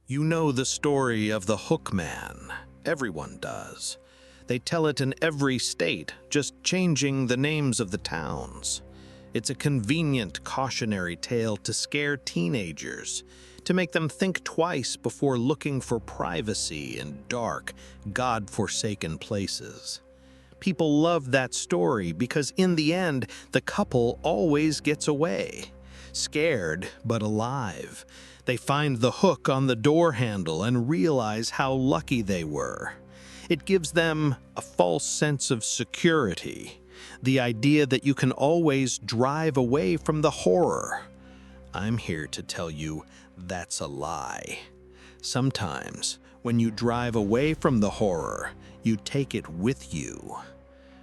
You know the story of the Hookman. Everyone does. They tell it in every state, just changing the names of the towns. It's a convenient cautionary tale to scare teenagers, to make them think twice before looking for privacy in dark, God-forsaken places. People love that story because in the end, the couple always gets away. Scared, but alive. They find the hook on the door handle and realize how lucky they were. It gives them a false sense of security, the idea that you can always drive away from the horror. I'm here to tell you that's a lie. Sometimes, when you drive away from the horror, you take it with you.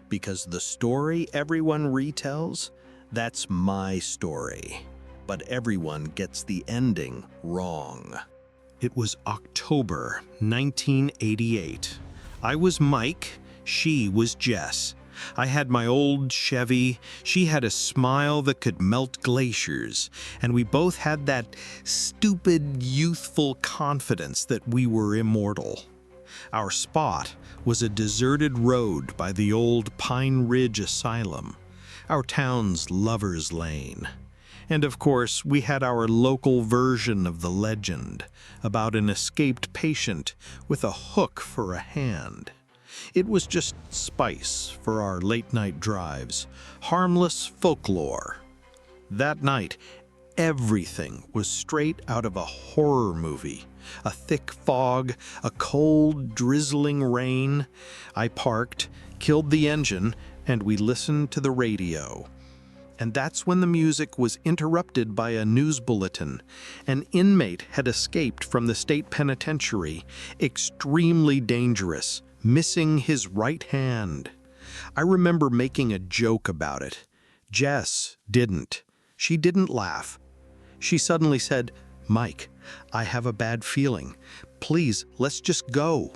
Because the story everyone retells, that's my story. But everyone gets the ending wrong. It was October 1988. I was Mike, she was Jess. I had my old Chevy, she had a smile that could melt glaciers, and we both had that stupid, youthful confidence that we were immortal. Our spot was a deserted road by the old Pine Ridge Asylum, our town's lover's lane. And of course, we had our local version of the legend about an escaped patient with a hook for a hand. It was just spice for our late-night drives, harmless folklore. That night, everything was straight out of a horror movie. A thick fog, a cold, drizzling rain. I parked, killed the engine, and we listened to the radio. And that's when the music was interrupted by a news bulletin. An inmate had escaped from the state penitentiary, extremely dangerous, missing his right hand. I remember making a joke about it. Jess didn't. She didn't laugh. She suddenly said, "Mike, I have a bad feeling. Please, let's just go."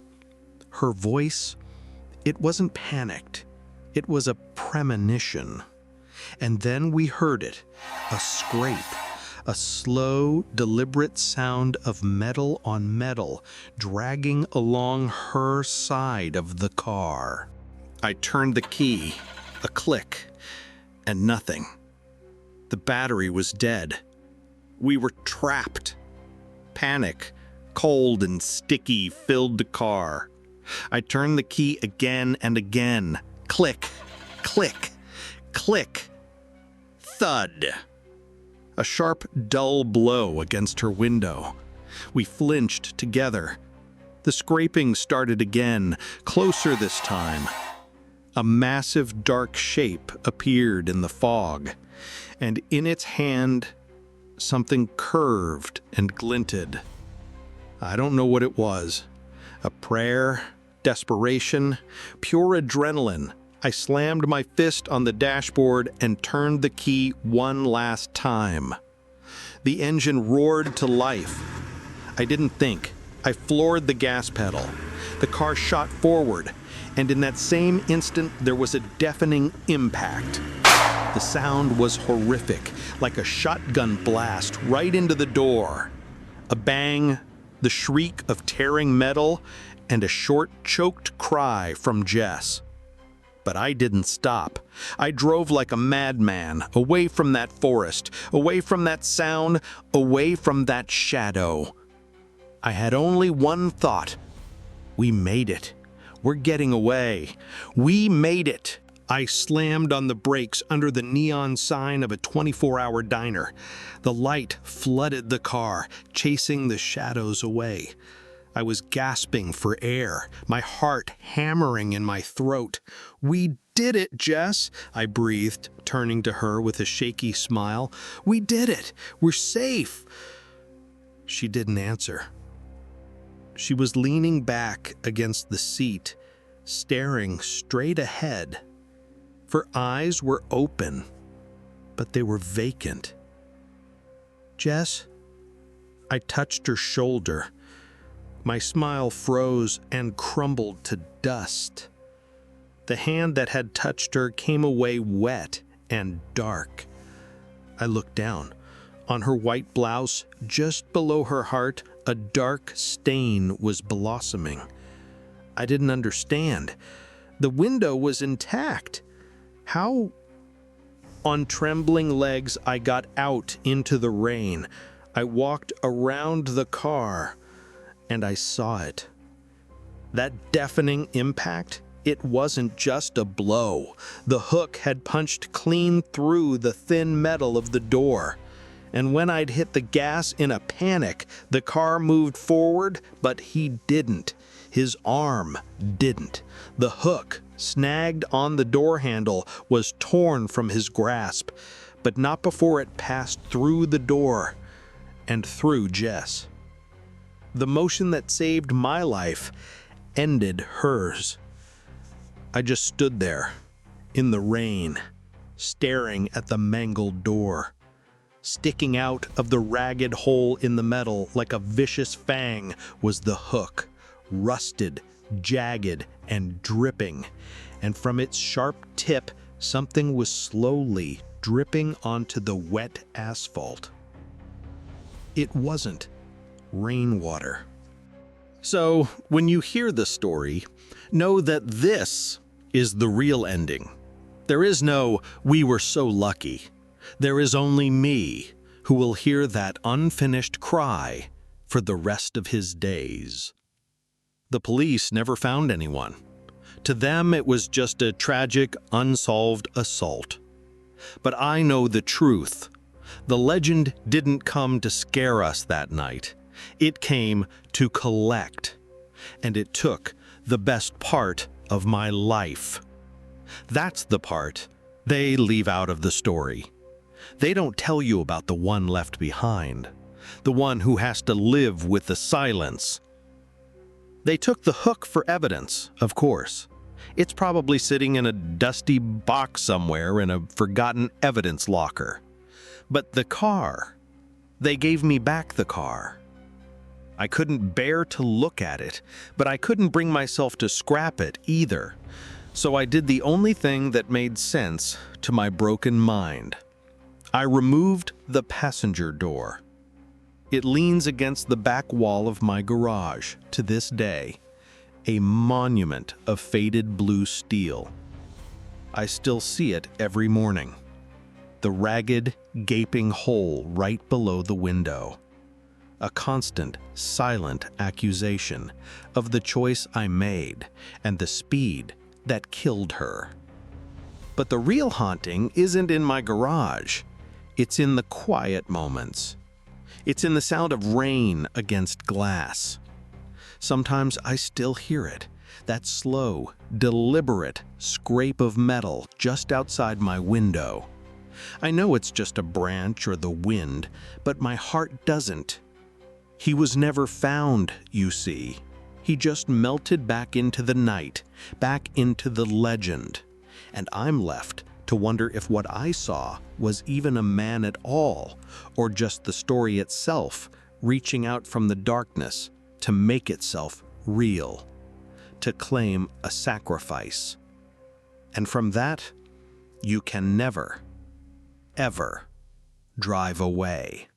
Her voice, it wasn't panicked. It was a premonition. And then we heard it, a scrape, a slow, deliberate sound of metal on metal dragging along her side of the car. I turned the key, a click, and nothing. The battery was dead. We were trapped. Panic, cold and sticky, filled the car. I turned the key again and again. Click, click, click. Thud. A sharp, dull blow against her window. We flinched together. The scraping started again, closer this time. A massive dark shape appeared in the fog, and in its hand, something curved and glinted. I don't know what it was. A prayer, desperation, pure adrenaline. I slammed my fist on the dashboard and turned the key one last time. The engine roared to life. I didn't think. I floored the gas pedal. The car shot forward, and in that same instant, there was a deafening impact. The sound was horrific, like a shotgun blast right into the door. A bang, the shriek of tearing metal, and a short, choked cry from Jess. But I didn't stop. I drove like a madman, away from that forest, away from that sound, away from that shadow. I had only one thought. We made it. We're getting away. We made it. I slammed on the brakes under the neon sign of a 24-hour diner. The light flooded the car, chasing the shadows away. I was gasping for air, my heart hammering in my throat. "We did it, Jess," I breathed, turning to her with a shaky smile. "We did it. We're safe." She didn't answer. She was leaning back against the seat, staring straight ahead. Her eyes were open, but they were vacant. "Jess?" I touched her shoulder. My smile froze and crumbled to dust. The hand that had touched her came away wet and dark. I looked down. On her white blouse, just below her heart, A dark stain was blossoming. I didn't understand. The window was intact. How? On trembling legs, I got out into the rain. I walked around the car, and I saw it. That deafening impact, it wasn't just a blow. The hook had punched clean through the thin metal of the door. And when I'd hit the gas in a panic, the car moved forward, but he didn't. His arm didn't. The hook, snagged on the door handle, was torn from his grasp, but not before it passed through the door and through Jess. The motion that saved my life ended hers. I just stood there, in the rain, staring at the mangled door. Sticking out of the ragged hole in the metal like a vicious fang was the hook, rusted, jagged, and dripping, and from its sharp tip, something was slowly dripping onto the wet asphalt. It wasn't rainwater. So, when you hear the story, know that this is the real ending. There is no, "we were so lucky." There is only me who will hear that unfinished cry for the rest of his days. The police never found anyone. To them, it was just a tragic, unsolved assault. But I know the truth. The legend didn't come to scare us that night. It came to collect. And it took the best part of my life. That's the part they leave out of the story. They don't tell you about the one left behind, the one who has to live with the silence. They took the hook for evidence, of course. It's probably sitting in a dusty box somewhere in a forgotten evidence locker. But the car, they gave me back the car. I couldn't bear to look at it, but I couldn't bring myself to scrap it either. So I did the only thing that made sense to my broken mind. I removed the passenger door. It leans against the back wall of my garage to this day, a monument of faded blue steel. I still see it every morning. The ragged, gaping hole right below the window. A constant, silent accusation of the choice I made and the speed that killed her. But the real haunting isn't in my garage. It's in the quiet moments. It's in the sound of rain against glass. Sometimes I still hear it, that slow, deliberate scrape of metal just outside my window. I know it's just a branch or the wind, but my heart doesn't. He was never found, you see. He just melted back into the night, back into the legend. And I'm left to wonder if what I saw was even a man at all, or just the story itself reaching out from the darkness to make itself real, to claim a sacrifice. And from that, you can never, ever drive away.